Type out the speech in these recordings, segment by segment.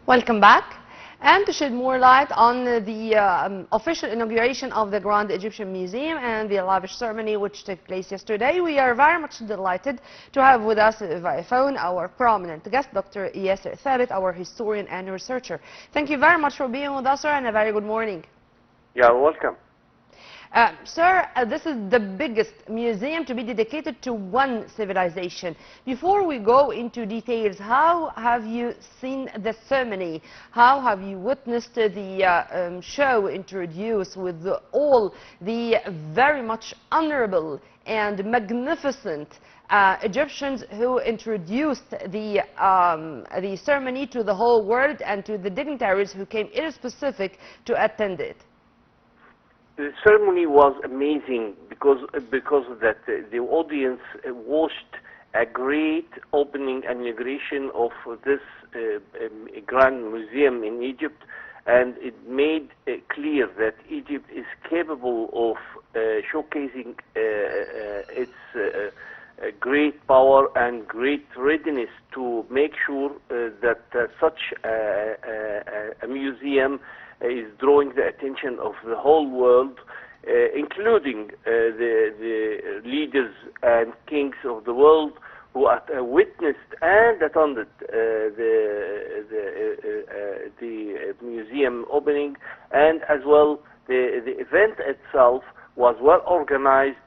Welcome back. And to shed more light on the official inauguration of the Grand Egyptian Museum and the lavish ceremony which took place yesterday, we are very much delighted to have with us via phone our prominent guest, Dr. Yasser Thabet, our historian and researcher. Thank you very much for being with us, sir, and a very good morning. You're welcome. Sir, this is the biggest museum to be dedicated to one civilization. Before we go into details, how have you seen the ceremony? How have you witnessed the show introduced with all the very much honorable and magnificent Egyptians who introduced the ceremony to the whole world and to the dignitaries who came irrespective to attend it? The ceremony was amazing because of that the audience watched a great opening and inauguration of this grand museum in Egypt, and it made clear that Egypt is capable of showcasing its great power and great readiness to make sure that such a museum is drawing the attention of the whole world, including the leaders and kings of the world who witnessed and attended the museum opening, and as well the event itself was well organized,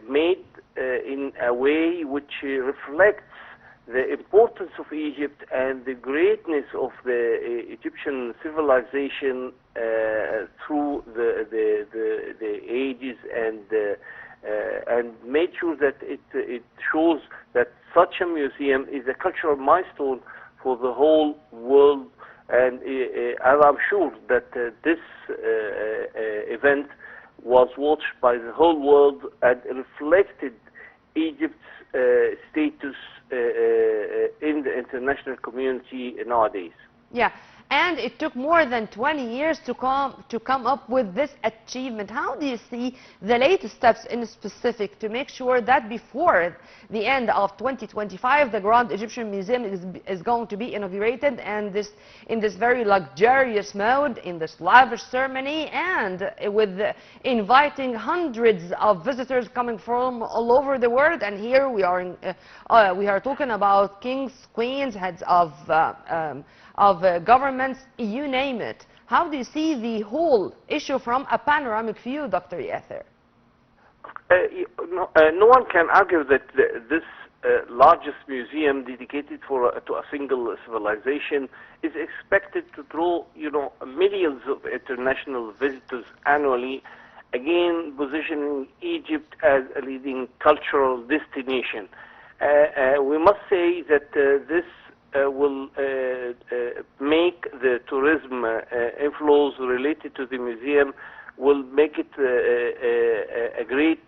made in a way which reflects the importance of Egypt and the greatness of the Egyptian civilization through the ages, and made sure that it shows that such a museum is a cultural milestone for the whole world, and I'm sure that this event was watched by the whole world and reflected Egypt's status in the international community nowadays. Yeah, and it took more than 20 years to come up with this achievement. How do you see the latest steps in specific to make sure that before the end of 2025 the Grand Egyptian Museum is going to be inaugurated, and in this very luxurious mode, in this lavish ceremony, and with inviting hundreds of visitors coming from all over the world? And here we are talking about kings, queens, heads of governments, you name it. How do you see the whole issue from a panoramic view, Dr. Yasser? No one can argue that this largest museum dedicated to a single civilization is expected to draw, millions of international visitors annually, again positioning Egypt as a leading cultural destination. We must say that this will make the tourism inflows related to the museum, will make it a great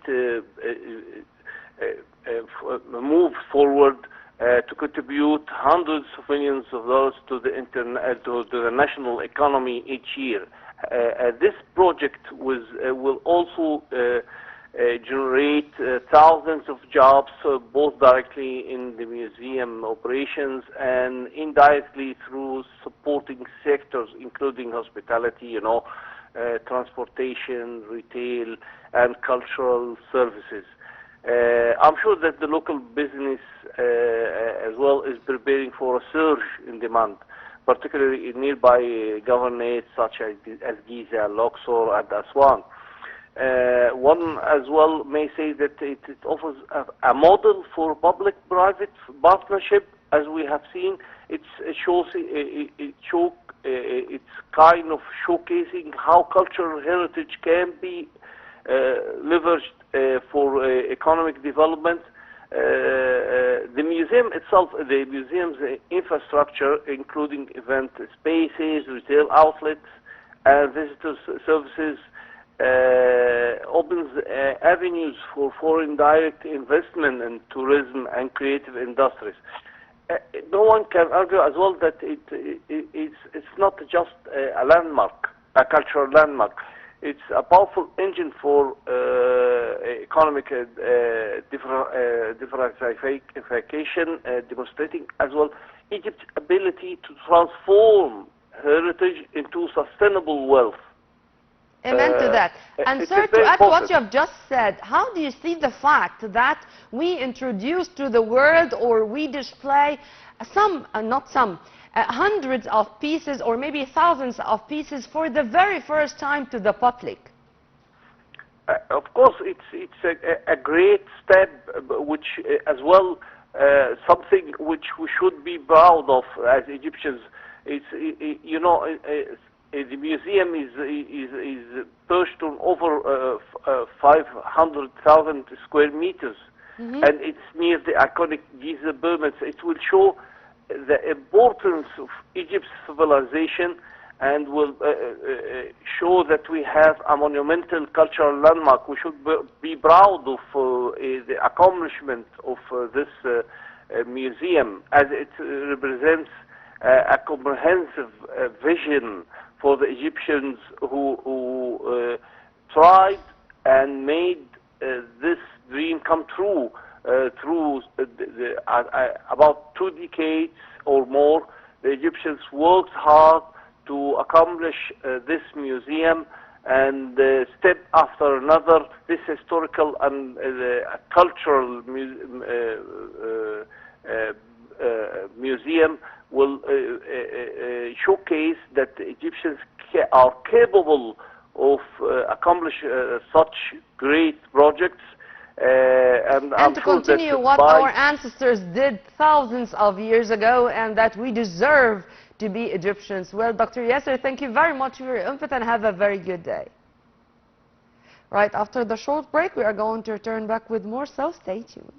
move forward to contribute hundreds of millions of dollars to the national economy each year. This project will also generate thousands of jobs, both directly in the museum operations and indirectly through supporting sectors, including hospitality, transportation, retail, and cultural services. I'm sure that the local business as well is preparing for a surge in demand, particularly in nearby governorates such as Giza, Luxor, and Aswan. One as well may say that it offers a model for public-private partnership, as we have seen. It's kind of showcasing how cultural heritage can be leveraged for economic development. The museum itself, the museum's infrastructure, including event spaces, retail outlets, and visitor services, opens avenues for foreign direct investment in tourism and creative industries. No one can argue as well that it's not just a landmark, a cultural landmark. It's a powerful engine for economic diversification, demonstrating as well Egypt's ability to transform heritage into sustainable wealth. Amen to that. And It's sir, to very add to what important. you have just said, how do you see the fact that we introduce to the world, or we display some, not some, hundreds of pieces or maybe thousands of pieces for the very first time to the public? Of course, it's a great step, which as well something which we should be proud of as Egyptians. It's you know, the museum is perched on over 500,000 square meters, and it's near the iconic Giza pyramids. It will show the importance of Egypt's civilization, and will show that we have a monumental cultural landmark. We should be proud of the accomplishment of this museum, as it represents a comprehensive vision for the Egyptians who tried and made this dream come true through about 2 decades or more. The Egyptians worked hard to accomplish this museum, and step after another, this historical and cultural museum will showcase that the Egyptians are capable of accomplish such great projects. And I'm to sure continue that what our ancestors did thousands of years ago, and that we deserve to be Egyptians. Well, Dr. Yasser, thank you very much for your input, and have a very good day. Right after the short break, we are going to return back with more, so stay tuned.